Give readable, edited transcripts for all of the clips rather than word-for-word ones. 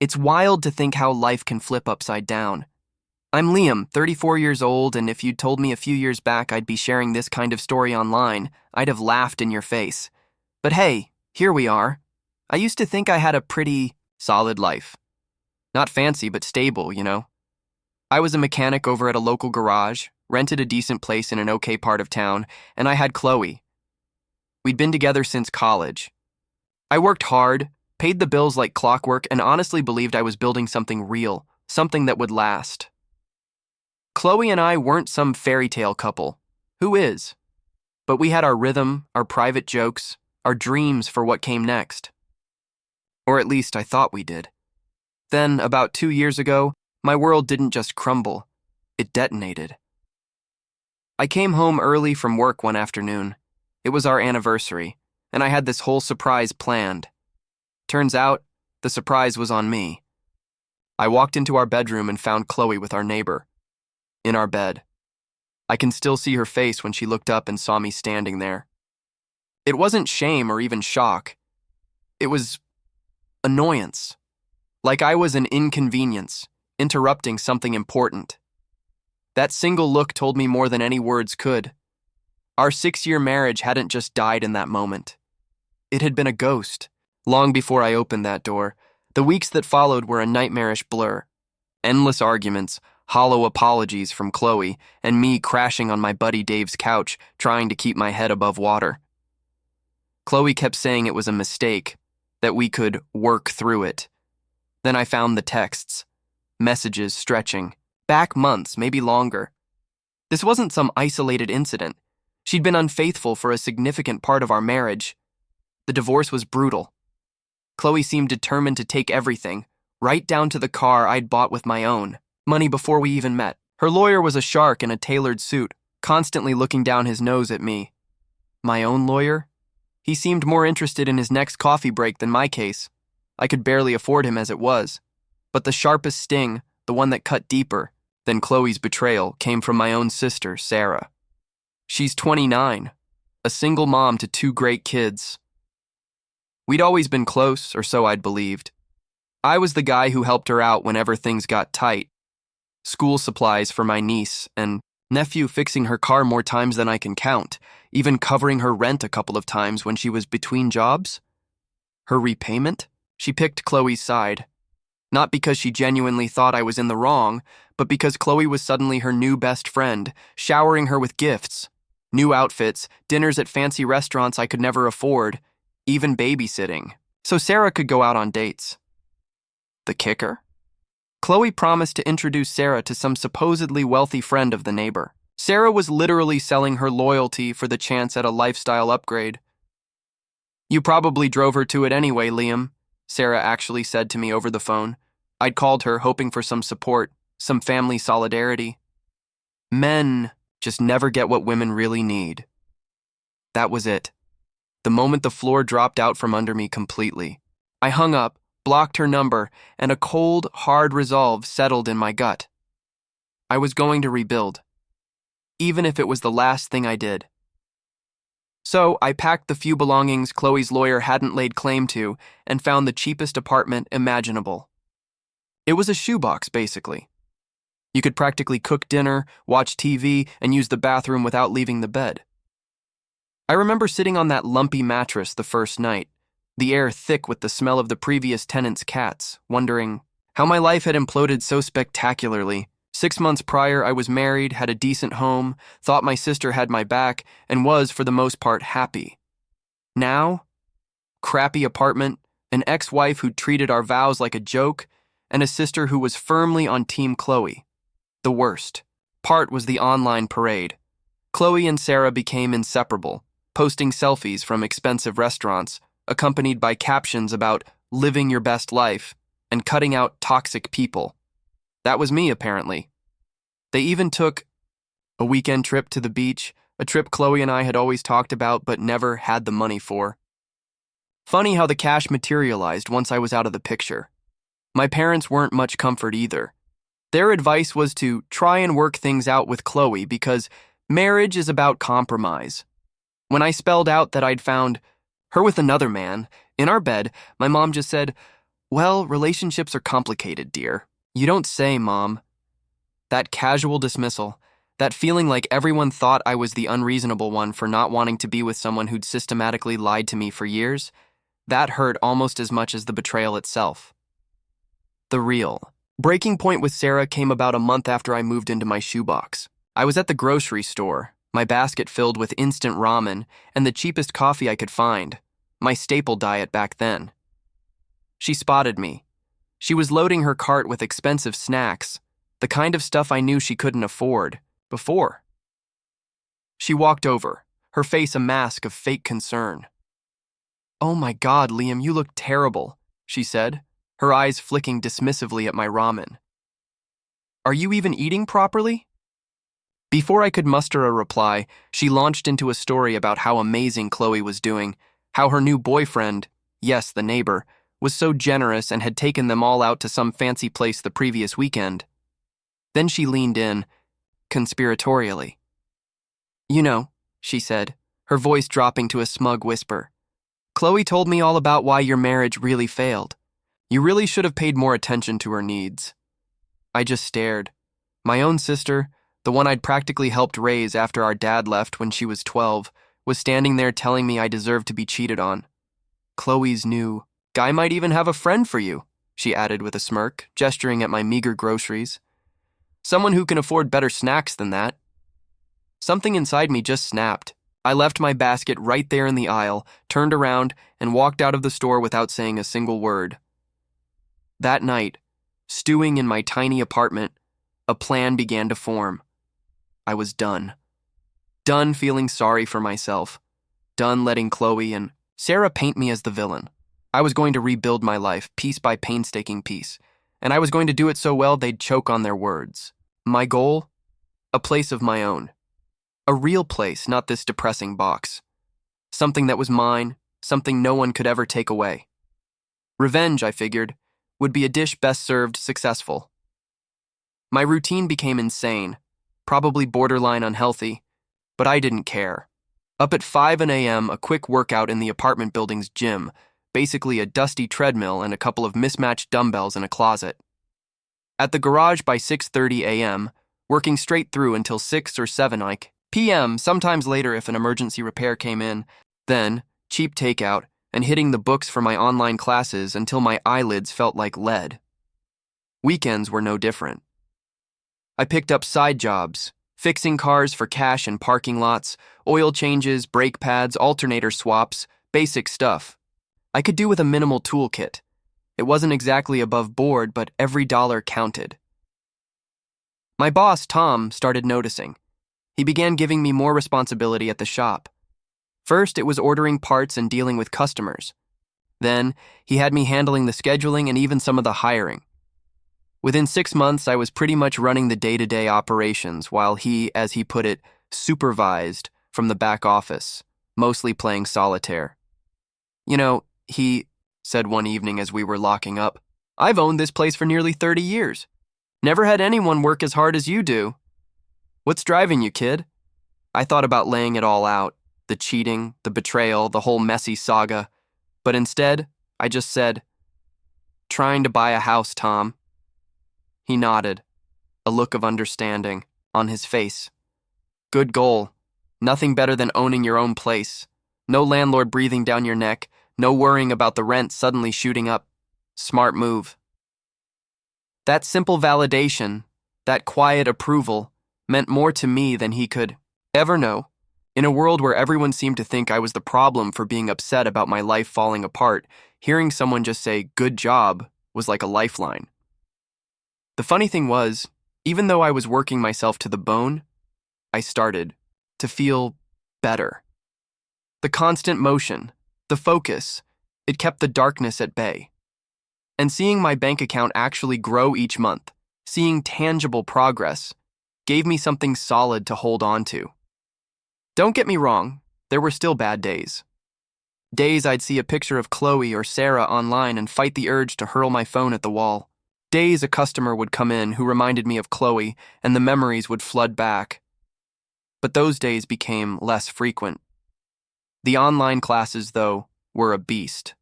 It's wild to think how life can flip upside down. I'm Liam, 34 years old, and if you'd told me a few years back I'd be sharing this kind of story online, I'd have laughed in your face. But hey, here we are. I used to think I had a pretty solid life. Not fancy, but stable, you know. I was a mechanic over at a local garage, rented a decent place in an okay part of town, and I had Chloe. We'd been together since college. I worked hard, paid the bills like clockwork, and honestly believed I was building something real, something that would last. Chloe and I weren't some fairy tale couple. Who is? But we had our rhythm, our private jokes, our dreams for what came next. Or at least I thought we did. Then, about 2 years ago, my world didn't just crumble, it detonated. I came home early from work one afternoon. It was our anniversary, and I had this whole surprise planned. Turns out, the surprise was on me. I walked into our bedroom and found Chloe with our neighbor. In our bed. I can still see her face when she looked up and saw me standing there. It wasn't shame or even shock. It was annoyance. Like I was an inconvenience, interrupting something important. That single look told me more than any words could. Our 6-year marriage hadn't just died in that moment. It had been a ghost. Long before I opened that door, the weeks that followed were a nightmarish blur. Endless arguments, hollow apologies from Chloe, and me crashing on my buddy Dave's couch, trying to keep my head above water. Chloe kept saying it was a mistake, that we could work through it. Then I found the texts, messages stretching, back months, maybe longer. This wasn't some isolated incident. She'd been unfaithful for a significant part of our marriage. The divorce was brutal. Chloe seemed determined to take everything, right down to the car I'd bought with my own money before we even met. Her lawyer was a shark in a tailored suit, constantly looking down his nose at me. My own lawyer? He seemed more interested in his next coffee break than my case. I could barely afford him as it was. But the sharpest sting, the one that cut deeper than Chloe's betrayal, came from my own sister, Sarah. She's 29, a single mom to 2 great kids. We'd always been close, or so I'd believed. I was the guy who helped her out whenever things got tight. School supplies for my niece and nephew, fixing her car more times than I can count, even covering her rent a couple of times when she was between jobs. Her repayment? She picked Chloe's side. Not because she genuinely thought I was in the wrong, but because Chloe was suddenly her new best friend, showering her with gifts, new outfits, dinners at fancy restaurants I could never afford, even babysitting, so Sarah could go out on dates. The kicker? Chloe promised to introduce Sarah to some supposedly wealthy friend of the neighbor. Sarah was literally selling her loyalty for the chance at a lifestyle upgrade. "You probably drove her to it anyway, Liam," Sarah actually said to me over the phone. I'd called her hoping for some support, some family solidarity. Men just never get what women really need. That was it. The moment the floor dropped out from under me completely. I hung up, blocked her number, and a cold, hard resolve settled in my gut. I was going to rebuild, even if it was the last thing I did. So I packed the few belongings Chloe's lawyer hadn't laid claim to and found the cheapest apartment imaginable. It was a shoebox, basically. You could practically cook dinner, watch TV, and use the bathroom without leaving the bed. I remember sitting on that lumpy mattress the first night, the air thick with the smell of the previous tenant's cats, wondering how my life had imploded so spectacularly. 6 months prior, I was married, had a decent home, thought my sister had my back, and was, for the most part, happy. Now, crappy apartment, an ex-wife who treated our vows like a joke, and a sister who was firmly on Team Chloe. The worst part was the online parade. Chloe and Sarah became inseparable, posting selfies from expensive restaurants, accompanied by captions about living your best life and cutting out toxic people. That was me, apparently. They even took a weekend trip to the beach, a trip Chloe and I had always talked about but never had the money for. Funny how the cash materialized once I was out of the picture. My parents weren't much comfort either. Their advice was to try and work things out with Chloe because marriage is about compromise. When I spelled out that I'd found her with another man in our bed, my mom just said, Well, relationships are complicated, dear. You don't say, Mom. That casual dismissal, that feeling like everyone thought I was the unreasonable one for not wanting to be with someone who'd systematically lied to me for years, that hurt almost as much as the betrayal itself. The real breaking point with Sarah came about a month after I moved into my shoebox. I was at the grocery store, my basket filled with instant ramen and the cheapest coffee I could find, my staple diet back then. She spotted me. She was loading her cart with expensive snacks, the kind of stuff I knew she couldn't afford before. She walked over, her face a mask of fake concern. "Oh my God, Liam, you look terrible," she said, her eyes flicking dismissively at my ramen. "Are you even eating properly?" Before I could muster a reply, she launched into a story about how amazing Chloe was doing, how her new boyfriend, yes, the neighbor, was so generous and had taken them all out to some fancy place the previous weekend. Then she leaned in, conspiratorially. "You know," she said, her voice dropping to a smug whisper, "Chloe told me all about why your marriage really failed. You really should have paid more attention to her needs." I just stared. My own sister, the one I'd practically helped raise after our dad left when she was 12, was standing there telling me I deserved to be cheated on. "Chloe's new guy might even have a friend for you," she added with a smirk, gesturing at my meager groceries. "Someone who can afford better snacks than that." Something inside me just snapped. I left my basket right there in the aisle, turned around, and walked out of the store without saying a single word. That night, stewing in my tiny apartment, a plan began to form. I was done. Done feeling sorry for myself. Done letting Chloe and Sarah paint me as the villain. I was going to rebuild my life, piece by painstaking piece, and I was going to do it so well they'd choke on their words. My goal? A place of my own. A real place, not this depressing box. Something that was mine, something no one could ever take away. Revenge, I figured, would be a dish best served successful. My routine became insane, probably borderline unhealthy, but I didn't care. Up at 5 a.m., a quick workout in the apartment building's gym, basically a dusty treadmill and a couple of mismatched dumbbells in a closet. At the garage by 6:30 a.m., working straight through until 6 or 7 p.m., sometimes later if an emergency repair came in, then cheap takeout and hitting the books for my online classes until my eyelids felt like lead. Weekends were no different. I picked up side jobs, fixing cars for cash in parking lots, oil changes, brake pads, alternator swaps, basic stuff. I could do with a minimal toolkit. It wasn't exactly above board, but every dollar counted. My boss, Tom, started noticing. He began giving me more responsibility at the shop. First, it was ordering parts and dealing with customers. Then, he had me handling the scheduling and even some of the hiring. Within 6 months, I was pretty much running the day-to-day operations while he, as he put it, supervised from the back office, mostly playing solitaire. "You know," he said one evening as we were locking up, "I've owned this place for nearly 30 years. Never had anyone work as hard as you do. What's driving you, kid?" I thought about laying it all out, the cheating, the betrayal, the whole messy saga, but instead, I just said, "Trying to buy a house, Tom." He nodded, a look of understanding on his face. "Good goal. Nothing better than owning your own place. No landlord breathing down your neck, no worrying about the rent suddenly shooting up. Smart move." That simple validation, that quiet approval, meant more to me than he could ever know. In a world where everyone seemed to think I was the problem for being upset about my life falling apart, hearing someone just say, "Good job," was like a lifeline. The funny thing was, even though I was working myself to the bone, I started to feel better. The constant motion, the focus, it kept the darkness at bay. And seeing my bank account actually grow each month, seeing tangible progress, gave me something solid to hold on to. Don't get me wrong, there were still bad days. Days I'd see a picture of Chloe or Sarah online and fight the urge to hurl my phone at the wall. Days a customer would come in who reminded me of Chloe and the memories would flood back. But those days became less frequent. The online classes, though, were a beast.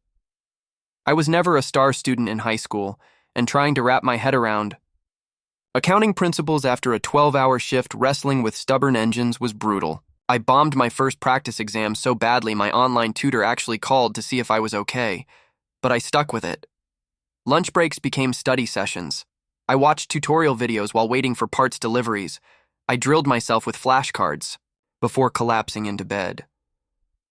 I was never a star student in high school, and trying to wrap my head around accounting principles after a 12-hour shift wrestling with stubborn engines was brutal. I bombed my first practice exam so badly my online tutor actually called to see if I was okay, but I stuck with it. Lunch breaks became study sessions. I watched tutorial videos while waiting for parts deliveries. I drilled myself with flashcards before collapsing into bed.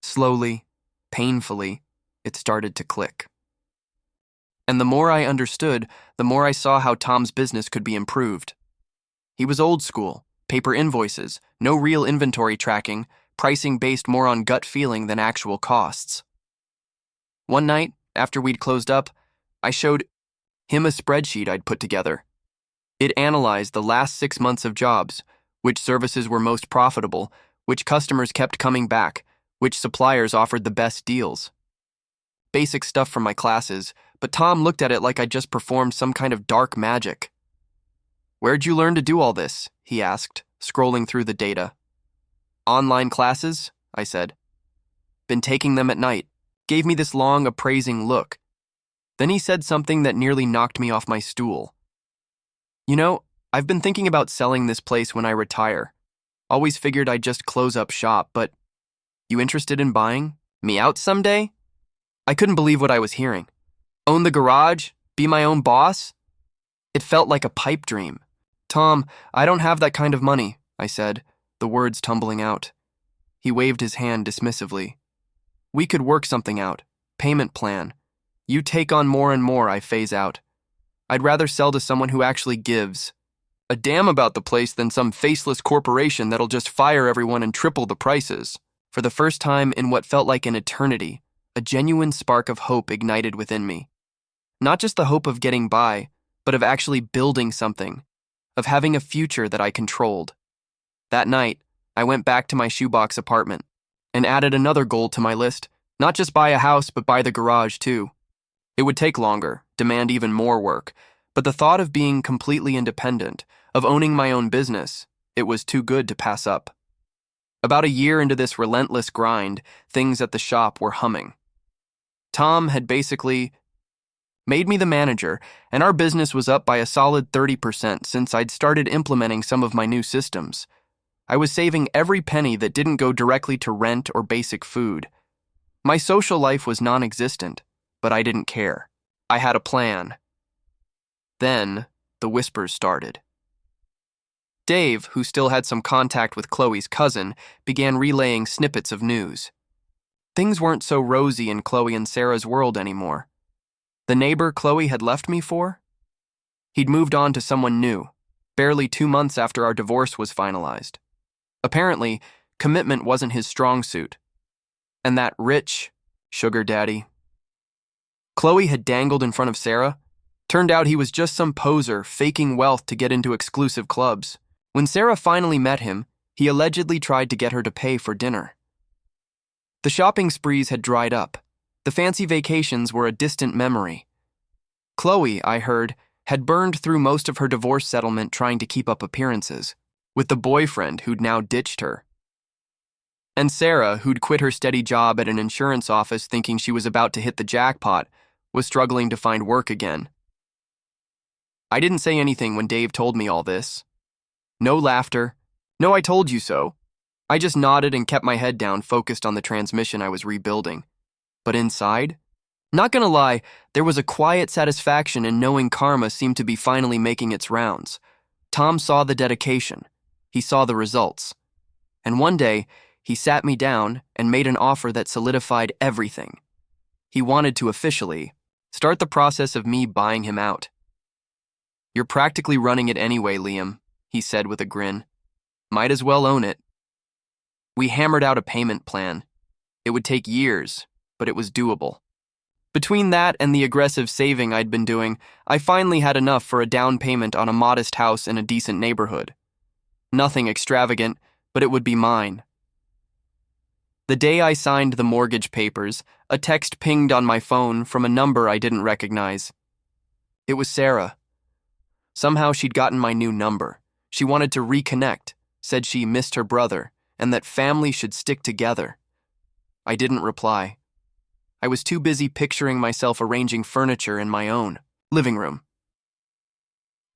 Slowly, painfully, it started to click. And the more I understood, the more I saw how Tom's business could be improved. He was old school, paper invoices, no real inventory tracking, pricing based more on gut feeling than actual costs. One night, after we'd closed up, I showed him a spreadsheet I'd put together. It analyzed the last 6 months of jobs, which services were most profitable, which customers kept coming back, which suppliers offered the best deals. Basic stuff from my classes, but Tom looked at it like I'd just performed some kind of dark magic. "Where'd you learn to do all this?" he asked, scrolling through the data. "Online classes," I said. "Been taking them at night." Gave me this long, appraising look. Then he said something that nearly knocked me off my stool. "You know, I've been thinking about selling this place when I retire. Always figured I'd just close up shop, but you interested in buying me out someday?" I couldn't believe what I was hearing. Own the garage? Be my own boss? It felt like a pipe dream. "Tom, I don't have that kind of money," I said, the words tumbling out. He waved his hand dismissively. "We could work something out. Payment plan. You take on more and more, I phase out. I'd rather sell to someone who actually gives a damn about the place than some faceless corporation that'll just fire everyone and triple the prices." For the first time in what felt like an eternity, a genuine spark of hope ignited within me. Not just the hope of getting by, but of actually building something, of having a future that I controlled. That night, I went back to my shoebox apartment and added another goal to my list, not just buy a house, but buy the garage too. It would take longer, demand even more work, but the thought of being completely independent, of owning my own business, it was too good to pass up. About a year into this relentless grind, things at the shop were humming. Tom had basically made me the manager, and our business was up by a solid 30% since I'd started implementing some of my new systems. I was saving every penny that didn't go directly to rent or basic food. My social life was non-existent, but I didn't care. I had a plan. Then, the whispers started. Dave, who still had some contact with Chloe's cousin, began relaying snippets of news. Things weren't so rosy in Chloe and Sarah's world anymore. The neighbor Chloe had left me for? He'd moved on to someone new, barely 2 months after our divorce was finalized. Apparently, commitment wasn't his strong suit. And that rich sugar daddy Chloe had dangled in front of Sarah. Turned out he was just some poser faking wealth to get into exclusive clubs. When Sarah finally met him, he allegedly tried to get her to pay for dinner. The shopping sprees had dried up. The fancy vacations were a distant memory. Chloe, I heard, had burned through most of her divorce settlement trying to keep up appearances, with the boyfriend who'd now ditched her. And Sarah, who'd quit her steady job at an insurance office thinking she was about to hit the jackpot, was struggling to find work again. I didn't say anything when Dave told me all this. No laughter. No, I told you so. I just nodded and kept my head down, focused on the transmission I was rebuilding. But inside? Not gonna lie, there was a quiet satisfaction in knowing karma seemed to be finally making its rounds. Tom saw the dedication. He saw the results. And one day, he sat me down and made an offer that solidified everything. He wanted to officially start the process of me buying him out. "You're practically running it anyway, Liam," he said with a grin. "Might as well own it." We hammered out a payment plan. It would take years, but it was doable. Between that and the aggressive saving I'd been doing, I finally had enough for a down payment on a modest house in a decent neighborhood. Nothing extravagant, but it would be mine. The day I signed the mortgage papers, a text pinged on my phone from a number I didn't recognize. It was Sarah. Somehow she'd gotten my new number. She wanted to reconnect, said she missed her brother, and that family should stick together. I didn't reply. I was too busy picturing myself arranging furniture in my own living room.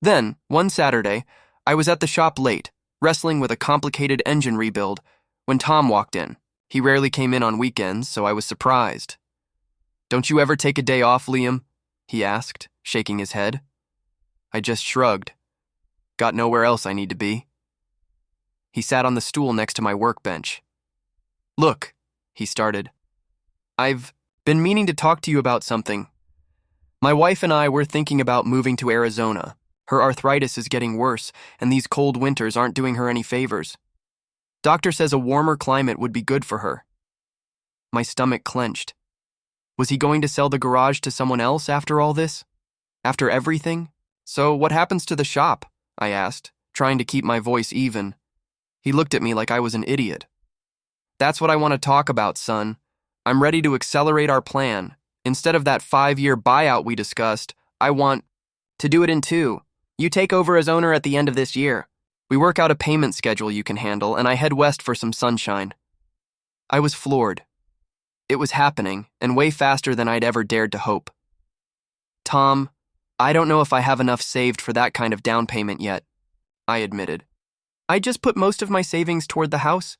Then, one Saturday, I was at the shop late, wrestling with a complicated engine rebuild, when Tom walked in. He rarely came in on weekends, so I was surprised. "Don't you ever take a day off, Liam?" he asked, shaking his head. I just shrugged. Got nowhere else I need to be. He sat on the stool next to my workbench. "Look," he started. "I've been meaning to talk to you about something. My wife and I were thinking about moving to Arizona. Her arthritis is getting worse, and these cold winters aren't doing her any favors. Doctor says a warmer climate would be good for her." My stomach clenched. Was he going to sell the garage to someone else after all this? After everything? "So what happens to the shop?" I asked, trying to keep my voice even. He looked at me like I was an idiot. "That's what I want to talk about, son. I'm ready to accelerate our plan. Instead of that 5-year buyout we discussed, I want to do it in 2. You take over as owner at the end of this year. We work out a payment schedule you can handle, and I head west for some sunshine." I was floored. It was happening, and way faster than I'd ever dared to hope. "Tom, I don't know if I have enough saved for that kind of down payment yet," I admitted. "I just put most of my savings toward the house."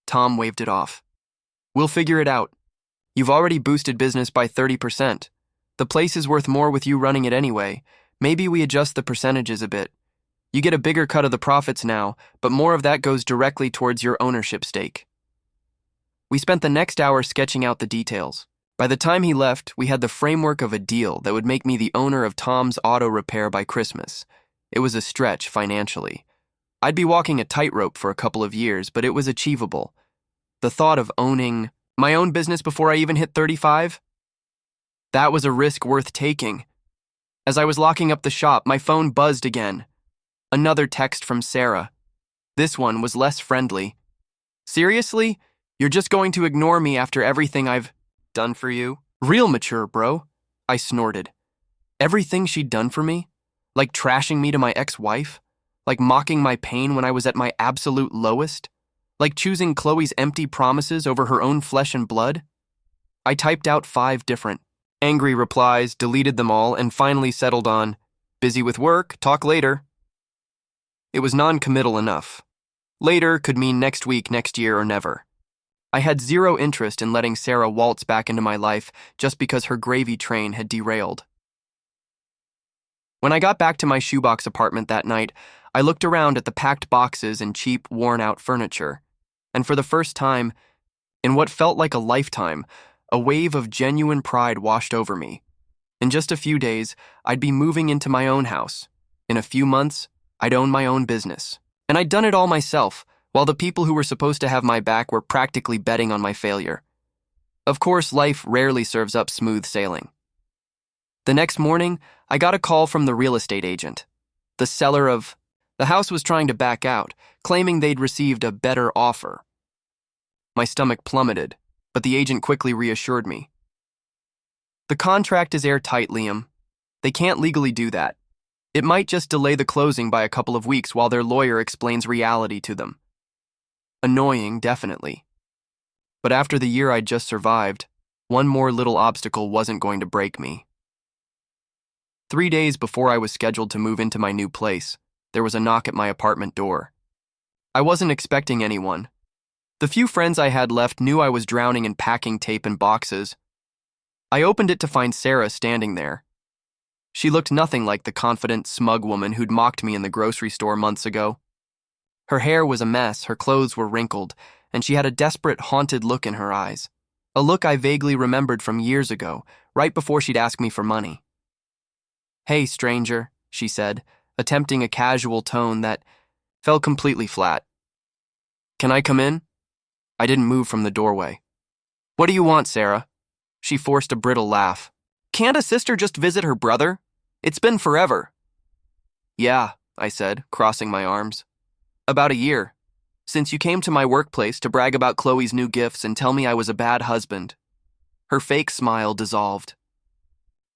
Tom waved it off. "We'll figure it out. You've already boosted business by 30%. The place is worth more with you running it anyway. Maybe we adjust the percentages a bit. You get a bigger cut of the profits now, but more of that goes directly towards your ownership stake." We spent the next hour sketching out the details. By the time he left, we had the framework of a deal that would make me the owner of Tom's Auto Repair by Christmas. It was a stretch financially. I'd be walking a tightrope for a couple of years, but it was achievable. The thought of owning my own business before I even hit 35? That was a risk worth taking. As I was locking up the shop, my phone buzzed again. Another text from Sarah. This one was less friendly. "Seriously? You're just going to ignore me after everything I've done for you? Real mature, bro," I snorted. Everything she'd done for me? Like trashing me to my ex-wife? Like mocking my pain when I was at my absolute lowest? Like choosing Chloe's empty promises over her own flesh and blood? I typed out 5 different angry replies, deleted them all, and finally settled on, "Busy with work, talk later." It was non-committal enough. Later could mean next week, next year, or never. I had zero interest in letting Sarah waltz back into my life just because her gravy train had derailed. When I got back to my shoebox apartment that night, I looked around at the packed boxes and cheap, worn-out furniture, and for the first time, in what felt like a lifetime, a wave of genuine pride washed over me. In just a few days, I'd be moving into my own house. In a few months, I'd own my own business. And I'd done it all myself, while the people who were supposed to have my back were practically betting on my failure. Of course, life rarely serves up smooth sailing. The next morning, I got a call from the real estate agent. The seller of the house was trying to back out, claiming they'd received a better offer. My stomach plummeted, but the agent quickly reassured me. "The contract is airtight, Liam. They can't legally do that. It might just delay the closing by a couple of weeks while their lawyer explains reality to them." Annoying, definitely. But after the year I'd just survived, one more little obstacle wasn't going to break me. 3 days before I was scheduled to move into my new place, there was a knock at my apartment door. I wasn't expecting anyone. The few friends I had left knew I was drowning in packing tape and boxes. I opened it to find Sarah standing there. She looked nothing like the confident, smug woman who'd mocked me in the grocery store months ago. Her hair was a mess, her clothes were wrinkled, and she had a desperate, haunted look in her eyes. A look I vaguely remembered from years ago, right before she'd ask me for money. "Hey, stranger," she said, attempting a casual tone that fell completely flat. "Can I come in?" I didn't move from the doorway. "What do you want, Sarah?" She forced a brittle laugh. "Can't a sister just visit her brother? It's been forever." "Yeah," I said, crossing my arms. "About a year. Since you came to my workplace to brag about Chloe's new gifts and tell me I was a bad husband." Her fake smile dissolved.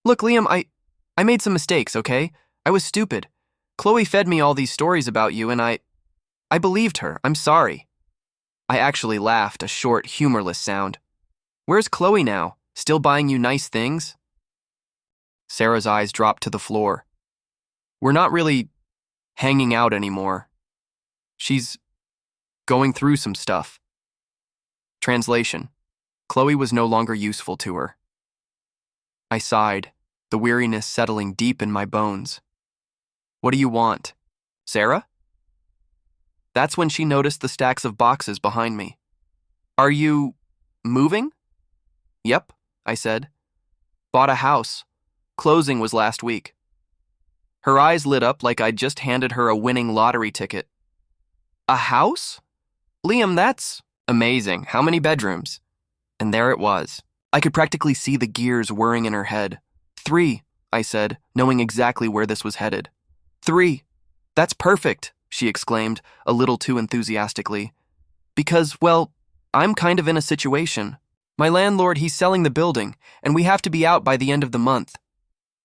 "Look, Liam, I made some mistakes, okay? I was stupid. Chloe fed me all these stories about you and I believed her. I'm sorry." I actually laughed, a short, humorless sound. "Where's Chloe now? Still buying you nice things? Sarah's eyes dropped to the floor. We're not really hanging out anymore. She's going through some stuff. Translation: Chloe was no longer useful to her. I sighed, the weariness settling deep in my bones. What do you want, Sarah? That's when she noticed the stacks of boxes behind me. Are you moving? Yep, I said. Bought a house. Closing was last week. Her eyes lit up like I'd just handed her a winning lottery ticket. A house? Liam, that's amazing. How many bedrooms? And there it was. I could practically see the gears whirring in her head. 3, I said, knowing exactly where this was headed. 3. That's perfect, she exclaimed, a little too enthusiastically. Because, well, I'm kind of in a situation. My landlord, he's selling the building, and we have to be out by the end of the month.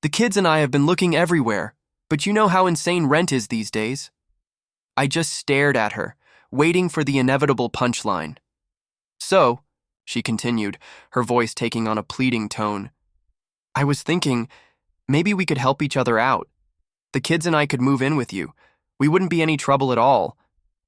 The kids and I have been looking everywhere, but you know how insane rent is these days. I just stared at her, waiting for the inevitable punchline. So, she continued, her voice taking on a pleading tone, I was thinking, maybe we could help each other out. The kids and I could move in with you. We wouldn't be any trouble at all.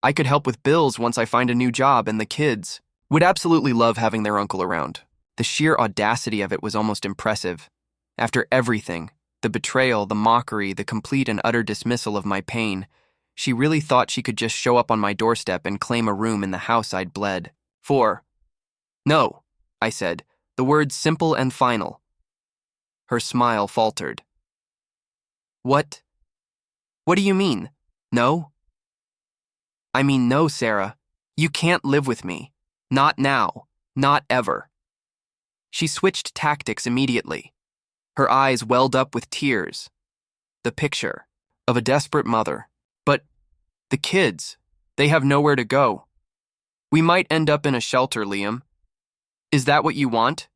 I could help with bills once I find a new job, and the kids would absolutely love having their uncle around. The sheer audacity of it was almost impressive. After everything, the betrayal, the mockery, the complete and utter dismissal of my pain, she really thought she could just show up on my doorstep and claim a room in the house I'd bled for. No, I said, the words simple and final. Her smile faltered. What? What do you mean? No? I mean no, Sarah. You can't live with me. Not now. Not ever. She switched tactics immediately. Her eyes welled up with tears. The picture of a desperate mother. But the kids, they have nowhere to go. We might end up in a shelter, Liam. Is that what you want?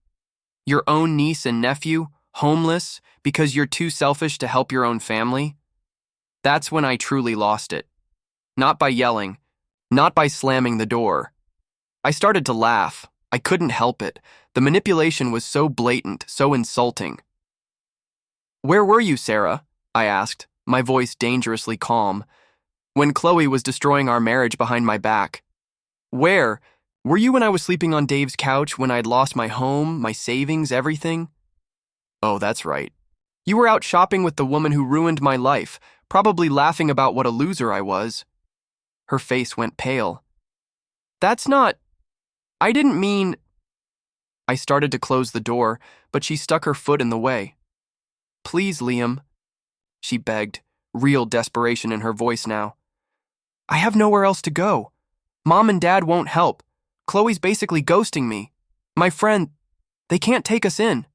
Your own niece and nephew, homeless, because you're too selfish to help your own family? That's when I truly lost it. Not by yelling, not by slamming the door. I started to laugh. I couldn't help it. The manipulation was so blatant, so insulting. Where were you, Sarah? I asked, my voice dangerously calm. When Chloe was destroying our marriage behind my back. Where? Were you when I was sleeping on Dave's couch, when I'd lost my home, my savings, everything? Oh, that's right. You were out shopping with the woman who ruined my life, probably laughing about what a loser I was. Her face went pale. That's not... I didn't mean... I started to close the door, but she stuck her foot in the way. Please, Liam, she begged, real desperation in her voice now. I have nowhere else to go. Mom and Dad won't help. Chloe's basically ghosting me. My friend, they can't take us in.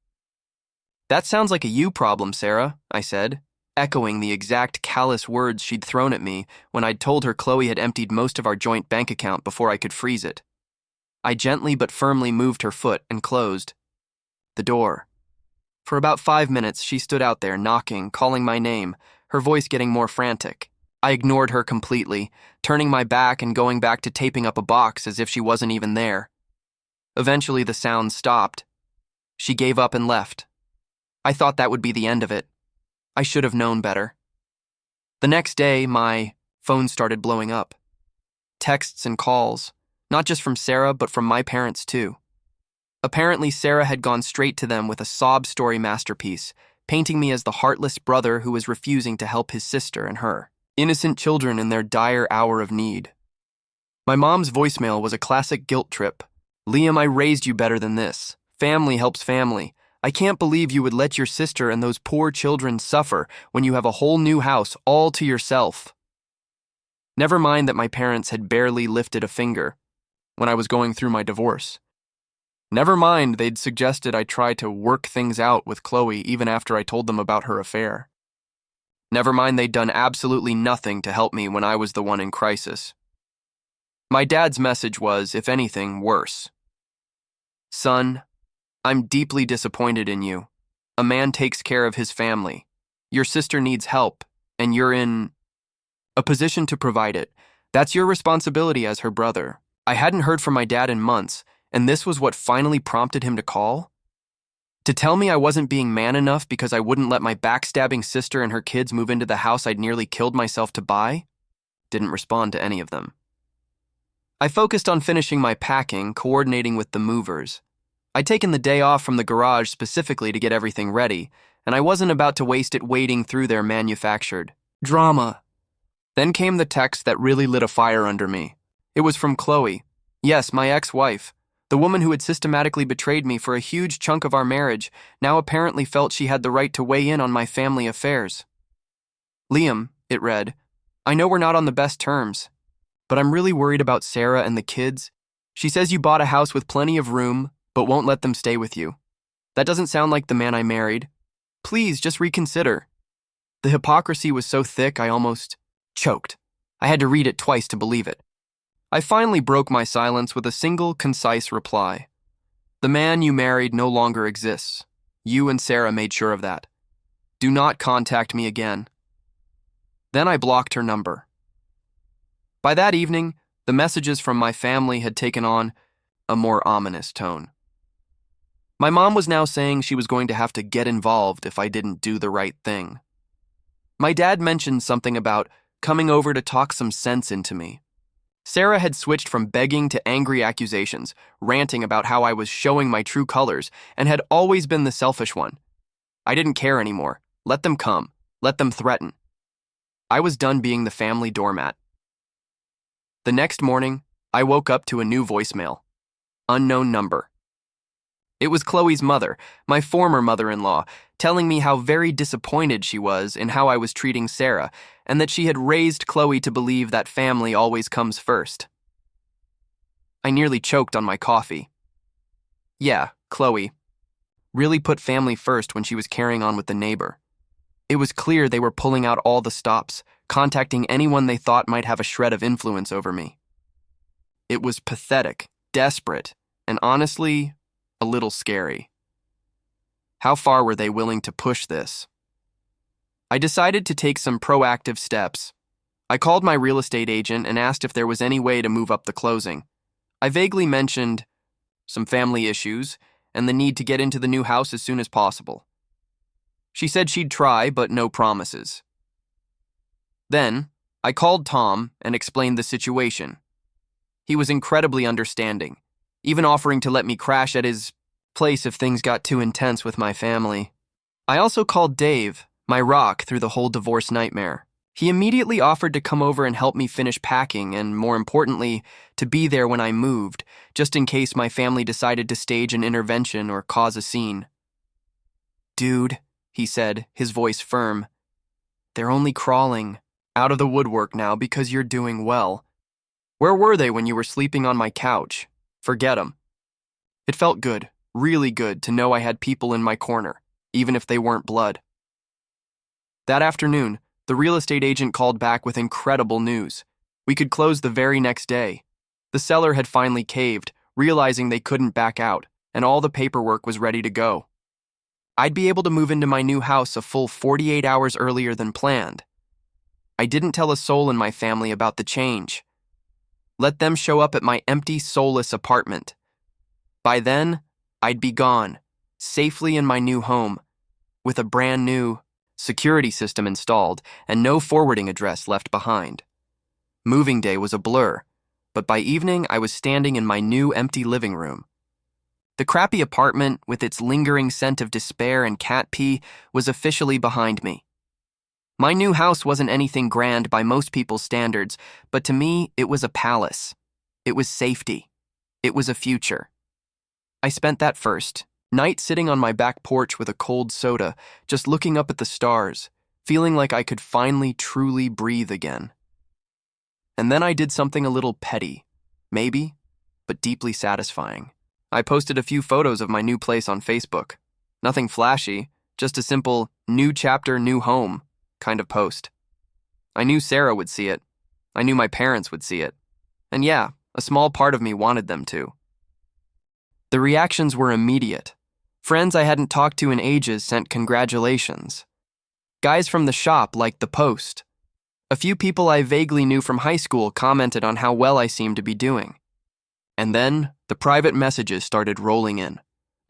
That sounds like a you problem, Sarah, I said, echoing the exact callous words she'd thrown at me when I'd told her Chloe had emptied most of our joint bank account before I could freeze it. I gently but firmly moved her foot and closed the door. For about 5 minutes, she stood out there knocking, calling my name, her voice getting more frantic. I ignored her completely, turning my back and going back to taping up a box as if she wasn't even there. Eventually, the sound stopped. She gave up and left. I thought that would be the end of it. I should have known better. The next day, my phone started blowing up. Texts and calls, not just from Sarah, but from my parents too. Apparently, Sarah had gone straight to them with a sob story masterpiece, painting me as the heartless brother who was refusing to help his sister and her. Innocent children in their dire hour of need. My mom's voicemail was a classic guilt trip. Liam, I raised you better than this. Family helps family. I can't believe you would let your sister and those poor children suffer when you have a whole new house all to yourself. Never mind that my parents had barely lifted a finger when I was going through my divorce. Never mind they'd suggested I try to work things out with Chloe even after I told them about her affair. Never mind they'd done absolutely nothing to help me when I was the one in crisis. My dad's message was, if anything, worse. Son, I'm deeply disappointed in you. A man takes care of his family. Your sister needs help, and you're in a position to provide it. That's your responsibility as her brother. I hadn't heard from my dad in months, and this was what finally prompted him to call? To tell me I wasn't being man enough because I wouldn't let my backstabbing sister and her kids move into the house I'd nearly killed myself to buy? Didn't respond to any of them. I focused on finishing my packing, coordinating with the movers. I'd taken the day off from the garage specifically to get everything ready, and I wasn't about to waste it wading through their manufactured drama. Then came the text that really lit a fire under me. It was from Chloe. Yes, my ex-wife. The woman who had systematically betrayed me for a huge chunk of our marriage now apparently felt she had the right to weigh in on my family affairs. Liam, it read, I know we're not on the best terms, but I'm really worried about Sarah and the kids. She says you bought a house with plenty of room, but won't let them stay with you. That doesn't sound like the man I married. Please, just reconsider. The hypocrisy was so thick I almost choked. I had to read it twice to believe it. I finally broke my silence with a single, concise reply. The man you married no longer exists. You and Sarah made sure of that. Do not contact me again. Then I blocked her number. By that evening, the messages from my family had taken on a more ominous tone. My mom was now saying she was going to have to get involved if I didn't do the right thing. My dad mentioned something about coming over to talk some sense into me. Sarah had switched from begging to angry accusations, ranting about how I was showing my true colors and had always been the selfish one. I didn't care anymore. Let them come. Let them threaten. I was done being the family doormat. The next morning, I woke up to a new voicemail. Unknown number. It was Chloe's mother, my former mother-in-law, telling me how very disappointed she was in how I was treating Sarah, and that she had raised Chloe to believe that family always comes first. I nearly choked on my coffee. Yeah, Chloe really put family first when she was carrying on with the neighbor. It was clear they were pulling out all the stops, contacting anyone they thought might have a shred of influence over me. It was pathetic, desperate, and honestly, a little scary. How far were they willing to push this? I decided to take some proactive steps. I called my real estate agent and asked if there was any way to move up the closing. I vaguely mentioned some family issues and the need to get into the new house as soon as possible. She said she'd try, but no promises. Then, I called Tom and explained the situation. He was incredibly understanding, even offering to let me crash at his place if things got too intense with my family. I also called Dave, my rock through the whole divorce nightmare. He immediately offered to come over and help me finish packing and, more importantly, to be there when I moved, just in case my family decided to stage an intervention or cause a scene. Dude, he said, his voice firm, they're only crawling out of the woodwork now because you're doing well. Where were they when you were sleeping on my couch? Forget 'em. It felt good, really good, to know I had people in my corner, even if they weren't blood. That afternoon, the real estate agent called back with incredible news. We could close the very next day. The seller had finally caved, realizing they couldn't back out, and all the paperwork was ready to go. I'd be able to move into my new house a full 48 hours earlier than planned. I didn't tell a soul in my family about the change. Let them show up at my empty, soulless apartment. By then, I'd be gone, safely in my new home, with a brand new security system installed and no forwarding address left behind. Moving day was a blur, but by evening I was standing in my new empty living room. The crappy apartment, with its lingering scent of despair and cat pee, was officially behind me. My new house wasn't anything grand by most people's standards, but to me, it was a palace. It was safety. It was a future. I spent that first night sitting on my back porch with a cold soda, just looking up at the stars, feeling like I could finally truly breathe again. And then I did something a little petty, maybe, but deeply satisfying. I posted a few photos of my new place on Facebook. Nothing flashy, just a simple, new chapter, new home kind of post. I knew Sarah would see it. I knew my parents would see it. And yeah, a small part of me wanted them to. The reactions were immediate. Friends I hadn't talked to in ages sent congratulations. Guys from the shop liked the post. A few people I vaguely knew from high school commented on how well I seemed to be doing. And then, the private messages started rolling in.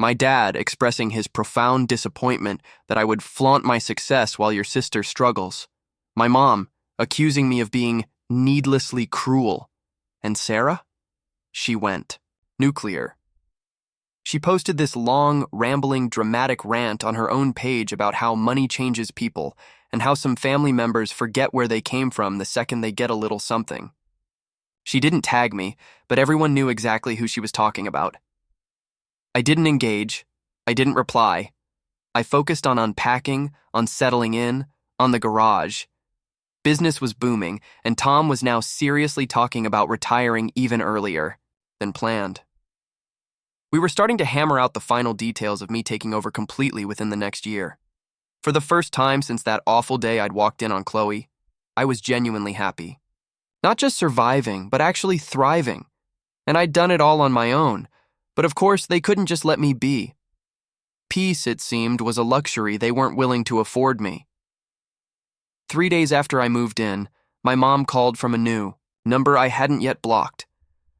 My dad expressing his profound disappointment that I would flaunt my success while your sister struggles. My mom accusing me of being needlessly cruel. And Sarah? She went nuclear. She posted this long, rambling, dramatic rant on her own page about how money changes people and how some family members forget where they came from the second they get a little something. She didn't tag me, but everyone knew exactly who she was talking about. I didn't engage. I didn't reply. I focused on unpacking, on settling in, on the garage. Business was booming, and Tom was now seriously talking about retiring even earlier than planned. We were starting to hammer out the final details of me taking over completely within the next year. For the first time since that awful day I'd walked in on Chloe, I was genuinely happy. Not just surviving, but actually thriving. And I'd done it all on my own, but of course they couldn't just let me be. Peace, it seemed, was a luxury they weren't willing to afford me. 3 days after I moved in, my mom called from a new number I hadn't yet blocked.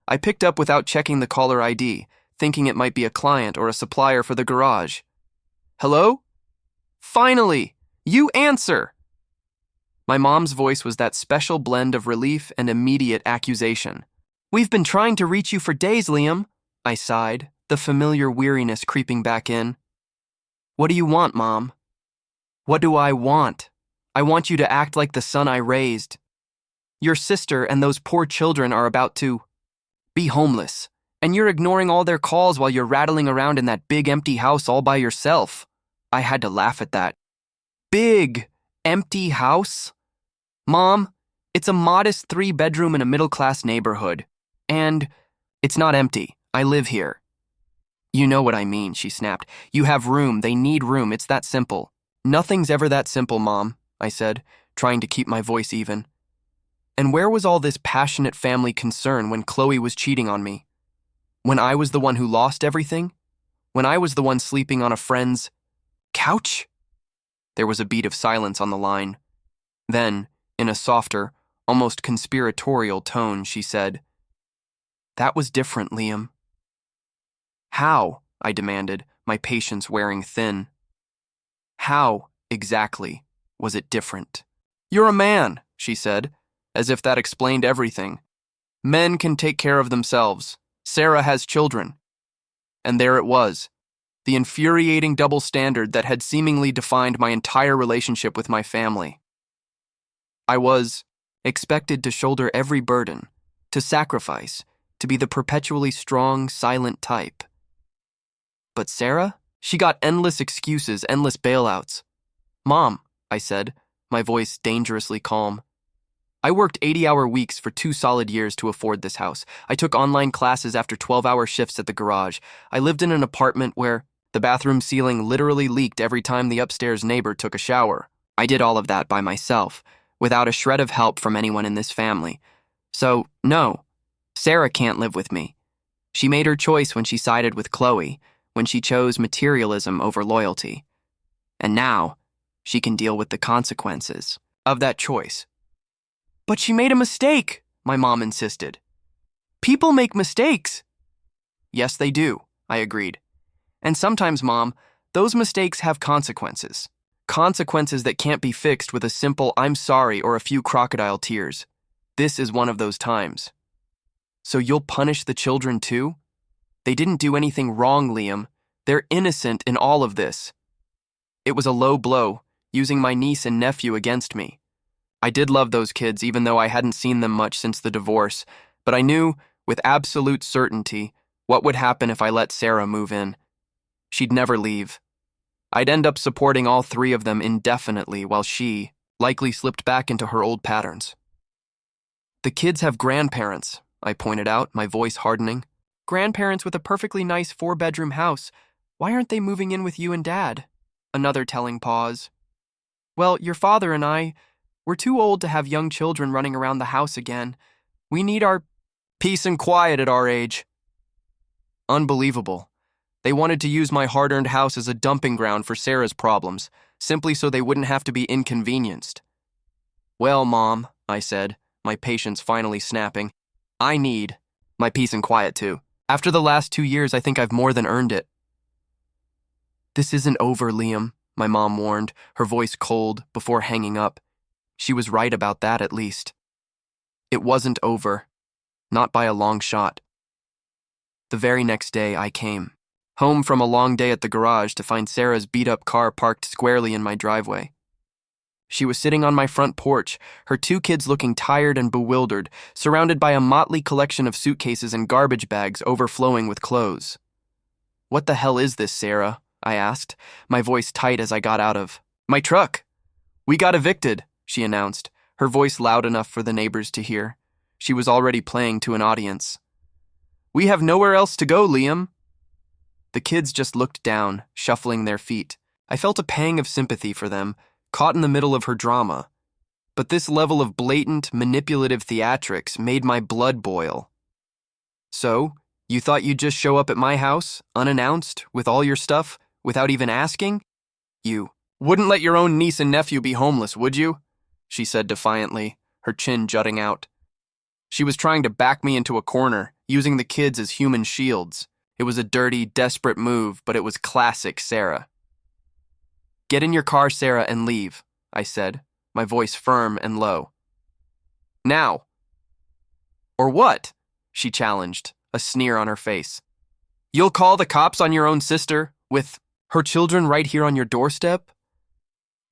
I picked up without checking the caller ID, thinking it might be a client or a supplier for the garage. Hello? Finally! You answer! My mom's voice was that special blend of relief and immediate accusation. We've been trying to reach you for days, Liam, I sighed, the familiar weariness creeping back in. What do you want, Mom? What do I want? I want you to act like the son I raised. Your sister and those poor children are about to be homeless, and you're ignoring all their calls while you're rattling around in that big empty house all by yourself. I had to laugh at that. Big, empty house? Mom, it's a modest 3-bedroom in a middle-class neighborhood. And it's not empty. I live here. You know what I mean, she snapped. You have room. They need room. It's that simple. Nothing's ever that simple, Mom, I said, trying to keep my voice even. And where was all this passionate family concern when Chloe was cheating on me? When I was the one who lost everything? When I was the one sleeping on a friend's couch? There was a beat of silence on the line. Then, in a softer, almost conspiratorial tone, she said, That was different, Liam. How? I demanded, my patience wearing thin. How, exactly, was it different? You're a man, she said, as if that explained everything. Men can take care of themselves. Sarah has children. And there it was, the infuriating double standard that had seemingly defined my entire relationship with my family. I was expected to shoulder every burden, to sacrifice, to be the perpetually strong, silent type. But Sarah? She got endless excuses, endless bailouts. Mom, I said, my voice dangerously calm. I worked 80-hour weeks for 2 solid years to afford this house. I took online classes after 12-hour shifts at the garage. I lived in an apartment where the bathroom ceiling literally leaked every time the upstairs neighbor took a shower. I did all of that by myself, without a shred of help from anyone in this family. So, no, Sarah can't live with me. She made her choice when she sided with Chloe, when she chose materialism over loyalty. And now, she can deal with the consequences of that choice. But she made a mistake, my mom insisted. People make mistakes. Yes, they do, I agreed. And sometimes, Mom, those mistakes have consequences. Consequences that can't be fixed with a simple I'm sorry or a few crocodile tears. This is one of those times. So you'll punish the children too? They didn't do anything wrong, Liam. They're innocent in all of this. It was a low blow, using my niece and nephew against me. I did love those kids, even though I hadn't seen them much since the divorce, but I knew, with absolute certainty, what would happen if I let Sarah move in. She'd never leave. I'd end up supporting all 3 of them indefinitely while she likely slipped back into her old patterns. The kids have grandparents, I pointed out, my voice hardening. Grandparents with a perfectly nice 4-bedroom house. Why aren't they moving in with you and Dad? Another telling pause. Well, your father and I, we're too old to have young children running around the house again. We need our peace and quiet at our age. Unbelievable. They wanted to use my hard-earned house as a dumping ground for Sarah's problems, simply so they wouldn't have to be inconvenienced. Well, Mom, I said, my patience finally snapping, I need my peace and quiet too. After the last 2 years, I think I've more than earned it. This isn't over, Liam, my mom warned, her voice cold before hanging up. She was right about that, at least. It wasn't over. Not by a long shot. The very next day, I came home from a long day at the garage to find Sarah's beat-up car parked squarely in my driveway. She was sitting on my front porch, her two kids looking tired and bewildered, surrounded by a motley collection of suitcases and garbage bags overflowing with clothes. "What the hell is this, Sarah?" I asked, my voice tight as I got out of my truck. "We got evicted," she announced, her voice loud enough for the neighbors to hear. She was already playing to an audience. "We have nowhere else to go, Liam." The kids just looked down, shuffling their feet. I felt a pang of sympathy for them, caught in the middle of her drama. But this level of blatant, manipulative theatrics made my blood boil. "So, you thought you'd just show up at my house, unannounced, with all your stuff, without even asking? You wouldn't let your own niece and nephew be homeless, would you?" she said defiantly, her chin jutting out. She was trying to back me into a corner, using the kids as human shields. It was a dirty, desperate move, but it was classic Sarah. "Get in your car, Sarah, and leave," I said, my voice firm and low. "Now." "Or what?" she challenged, a sneer on her face. "You'll call the cops on your own sister, with her children right here on your doorstep?"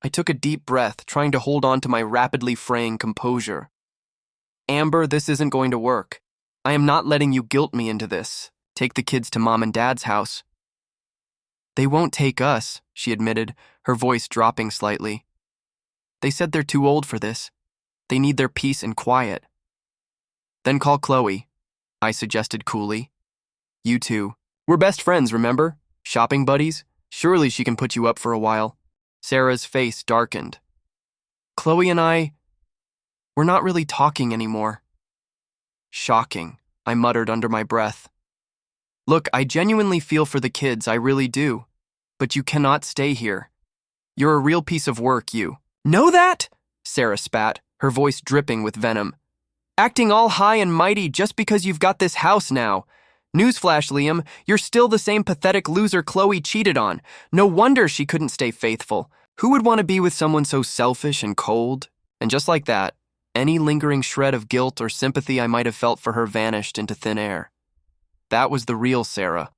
I took a deep breath, trying to hold on to my rapidly fraying composure. "Amber, this isn't going to work. I am not letting you guilt me into this. Take the kids to Mom and Dad's house." "They won't take us," she admitted, her voice dropping slightly. "They said they're too old for this. They need their peace and quiet." "Then call Chloe," I suggested coolly. "You two. We're best friends, remember? Shopping buddies? Surely she can put you up for a while." Sarah's face darkened. "Chloe and we're not really talking anymore." "Shocking," I muttered under my breath. "Look, I genuinely feel for the kids, I really do. But you cannot stay here. You're a real piece of work, you." "Know that?" Sarah spat, her voice dripping with venom. "Acting all high and mighty just because you've got this house now. Newsflash, Liam, you're still the same pathetic loser Chloe cheated on. No wonder she couldn't stay faithful. Who would want to be with someone so selfish and cold?" And just like that, any lingering shred of guilt or sympathy I might have felt for her vanished into thin air. That was the real Sarah,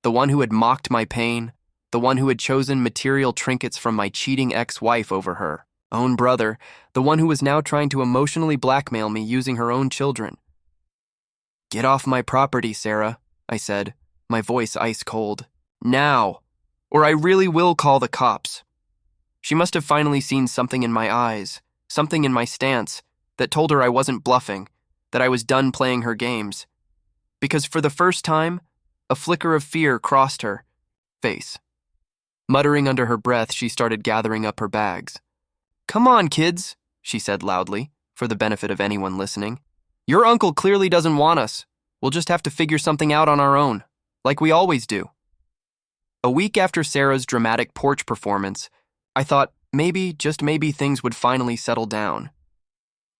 the one who had mocked my pain, the one who had chosen material trinkets from my cheating ex-wife over her own brother, the one who was now trying to emotionally blackmail me using her own children. "Get off my property, Sarah," I said, my voice ice cold. "Now, or I really will call the cops." She must have finally seen something in my eyes, something in my stance, that told her I wasn't bluffing, that I was done playing her games. Because for the first time, a flicker of fear crossed her face. Muttering under her breath, she started gathering up her bags. "Come on, kids," she said loudly, for the benefit of anyone listening. "Your uncle clearly doesn't want us. We'll just have to figure something out on our own, like we always do." A week after Sarah's dramatic porch performance, I thought maybe, just maybe, things would finally settle down.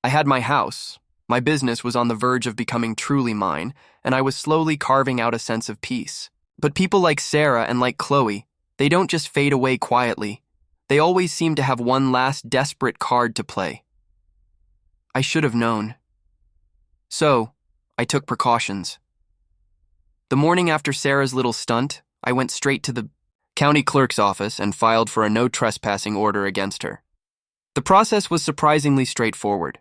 I had my house. My business was on the verge of becoming truly mine, and I was slowly carving out a sense of peace. But people like Sarah and like Chloe, they don't just fade away quietly. They always seem to have one last desperate card to play. I should have known. So, I took precautions. The morning after Sarah's little stunt, I went straight to the county clerk's office and filed for a no trespassing order against her. The process was surprisingly straightforward.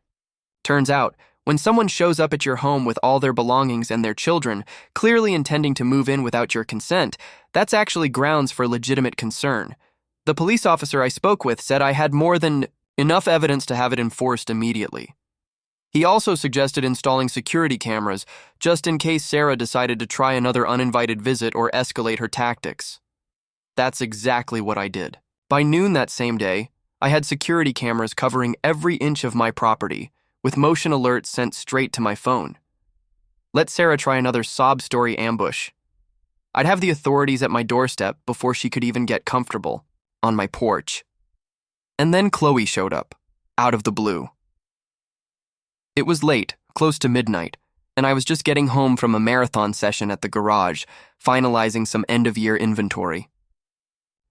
Turns out, when someone shows up at your home with all their belongings and their children, clearly intending to move in without your consent, that's actually grounds for legitimate concern. The police officer I spoke with said I had more than enough evidence to have it enforced immediately. He also suggested installing security cameras, just in case Sarah decided to try another uninvited visit or escalate her tactics. That's exactly what I did. By noon that same day, I had security cameras covering every inch of my property, with motion alerts sent straight to my phone. Let Sarah try another sob story ambush. I'd have the authorities at my doorstep before she could even get comfortable, on my porch. And then Chloe showed up, out of the blue. It was late, close to midnight, and I was just getting home from a marathon session at the garage, finalizing some end-of-year inventory.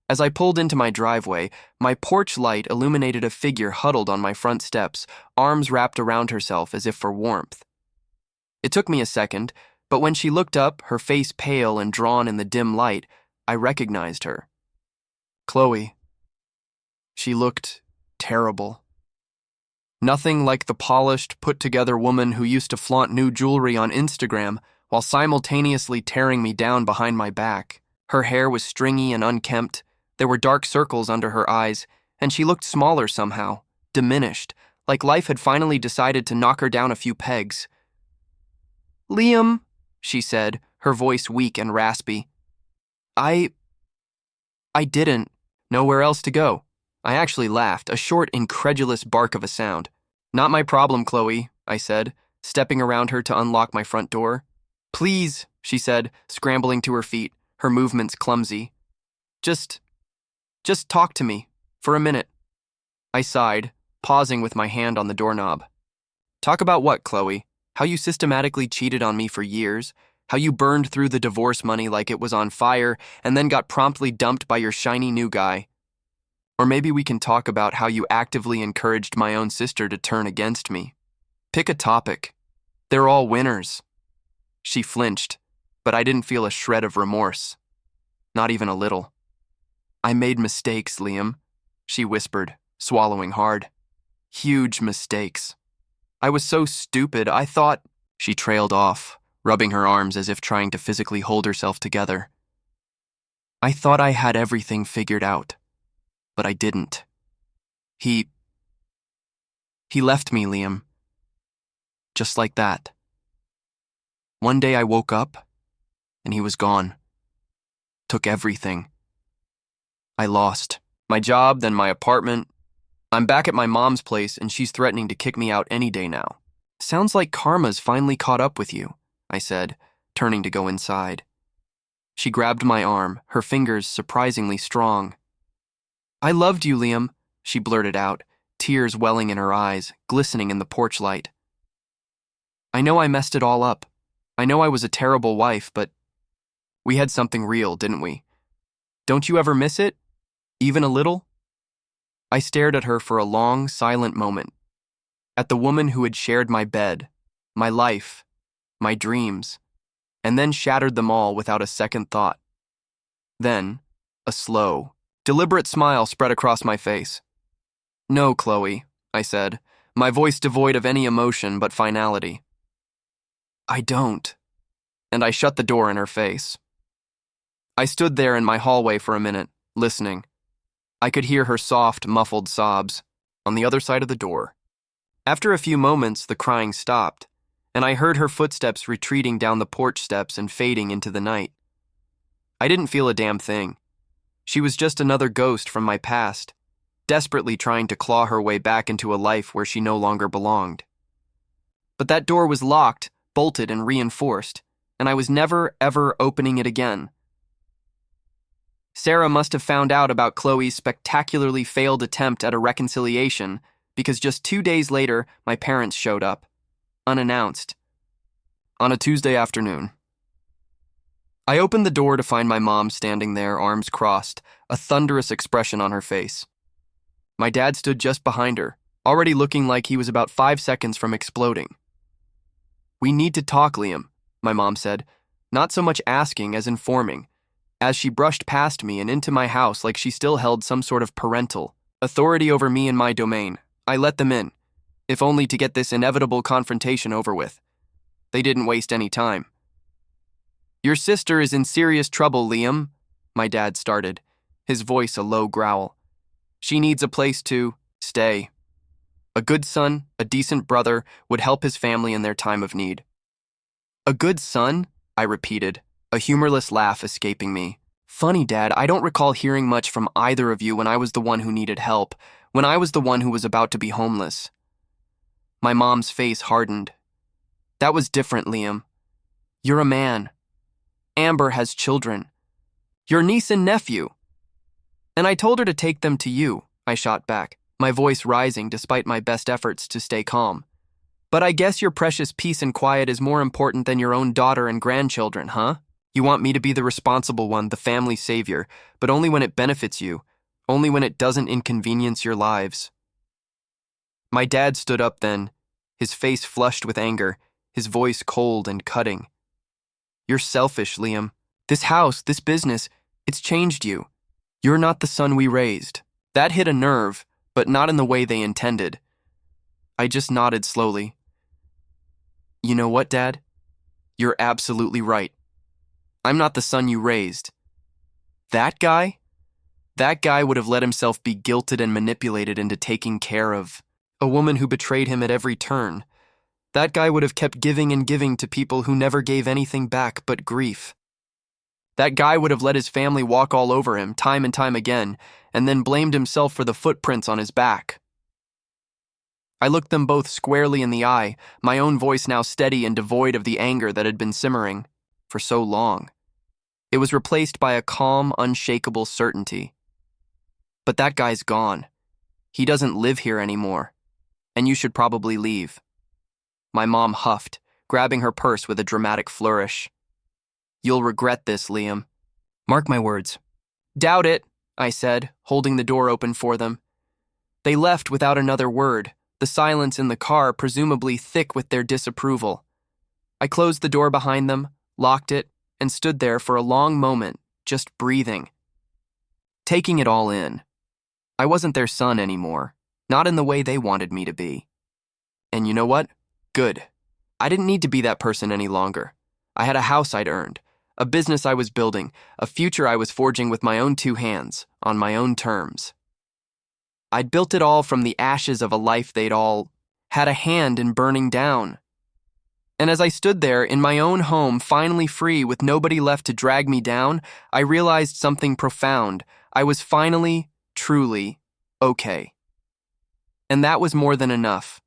As I pulled into my driveway, my porch light illuminated a figure huddled on my front steps, arms wrapped around herself as if for warmth. It took me a second, but when she looked up, her face pale and drawn in the dim light, I recognized her. Chloe. She looked terrible. Nothing like the polished, put-together woman who used to flaunt new jewelry on Instagram while simultaneously tearing me down behind my back. Her hair was stringy and unkempt, there were dark circles under her eyes, and she looked smaller somehow, diminished, like life had finally decided to knock her down a few pegs. "Liam," she said, her voice weak and raspy. I didn't. Nowhere else to go. I actually laughed, a short, incredulous bark of a sound. "Not my problem, Chloe," I said, stepping around her to unlock my front door. "Please," she said, scrambling to her feet, her movements clumsy. Just talk to me, for a minute." I sighed, pausing with my hand on the doorknob. "Talk about what, Chloe? How you systematically cheated on me for years? How you burned through the divorce money like it was on fire and then got promptly dumped by your shiny new guy? Or maybe we can talk about how you actively encouraged my own sister to turn against me. Pick a topic. They're all winners." She flinched, but I didn't feel a shred of remorse. Not even a little. "I made mistakes, Liam," she whispered, swallowing hard. "Huge mistakes. I was so stupid, I thought—" She trailed off, rubbing her arms as if trying to physically hold herself together. "I thought I had everything figured out, but I didn't. He left me, Liam. Just like that. One day I woke up, and he was gone. Took everything. I lost my job, then my apartment. I'm back at my mom's place, and she's threatening to kick me out any day now. Sounds like karma's finally caught up with you," I said, turning to go inside. She grabbed my arm, her fingers surprisingly strong. "I loved you, Liam," she blurted out, tears welling in her eyes, glistening in the porch light. "I know I messed it all up. I know I was a terrible wife, but we had something real, didn't we? Don't you ever miss it? Even a little?" I stared at her for a long, silent moment. At the woman who had shared my bed, my life, my dreams, and then shattered them all without a second thought. Then, a slow, deliberate smile spread across my face. "No, Chloe," I said, my voice devoid of any emotion but finality. "I don't." And I shut the door in her face. I stood there in my hallway for a minute, listening. I could hear her soft, muffled sobs on the other side of the door. After a few moments, the crying stopped, and I heard her footsteps retreating down the porch steps and fading into the night. I didn't feel a damn thing. She was just another ghost from my past, desperately trying to claw her way back into a life where she no longer belonged. But that door was locked, bolted, and reinforced, and I was never, ever opening it again. Sarah must have found out about Chloe's spectacularly failed attempt at a reconciliation because just 2 days later, my parents showed up, unannounced, on a Tuesday afternoon. I opened the door to find my mom standing there, arms crossed, a thunderous expression on her face. My dad stood just behind her, already looking like he was about 5 seconds from exploding. "We need to talk, Liam," my mom said, not so much asking as informing, as she brushed past me and into my house like she still held some sort of parental authority over me and my domain. I let them in, if only to get this inevitable confrontation over with. They didn't waste any time. "Your sister is in serious trouble, Liam," my dad started, his voice a low growl. "She needs a place to stay. A good son, a decent brother, would help his family in their time of need." "A good son?" I repeated, a humorless laugh escaping me. "Funny, Dad, I don't recall hearing much from either of you when I was the one who needed help, when I was the one who was about to be homeless." My mom's face hardened. "That was different, Liam. You're a man. Amber has children. Your niece and nephew. And I told her to take them to you," I shot back, my voice rising despite my best efforts to stay calm. "But I guess your precious peace and quiet is more important than your own daughter and grandchildren, huh?" You want me to be the responsible one, the family savior, but only when it benefits you, only when it doesn't inconvenience your lives. My dad stood up then, his face flushed with anger, his voice cold and cutting. You're selfish, Liam. This house, this business, it's changed you. You're not the son we raised. That hit a nerve, but not in the way they intended. I just nodded slowly. You know what, Dad? You're absolutely right. I'm not the son you raised. That guy? That guy would have let himself be guilted and manipulated into taking care of a woman who betrayed him at every turn. That guy would have kept giving and giving to people who never gave anything back but grief. That guy would have let his family walk all over him time and time again, and then blamed himself for the footprints on his back. I looked them both squarely in the eye, my own voice now steady and devoid of the anger that had been simmering for so long. It was replaced by a calm, unshakable certainty. But that guy's gone. He doesn't live here anymore, and you should probably leave. My mom huffed, grabbing her purse with a dramatic flourish. You'll regret this, Liam. Mark my words. Doubt it, I said, holding the door open for them. They left without another word, the silence in the car presumably thick with their disapproval. I closed the door behind them, locked it, and stood there for a long moment, just breathing. Taking it all in. I wasn't their son anymore, not in the way they wanted me to be. And you know what? Good. I didn't need to be that person any longer. I had a house I'd earned, a business I was building, a future I was forging with my own two hands, on my own terms. I'd built it all from the ashes of a life they'd all had a hand in burning down. And as I stood there in my own home, finally free with nobody left to drag me down, I realized something profound. I was finally, truly, okay. And that was more than enough.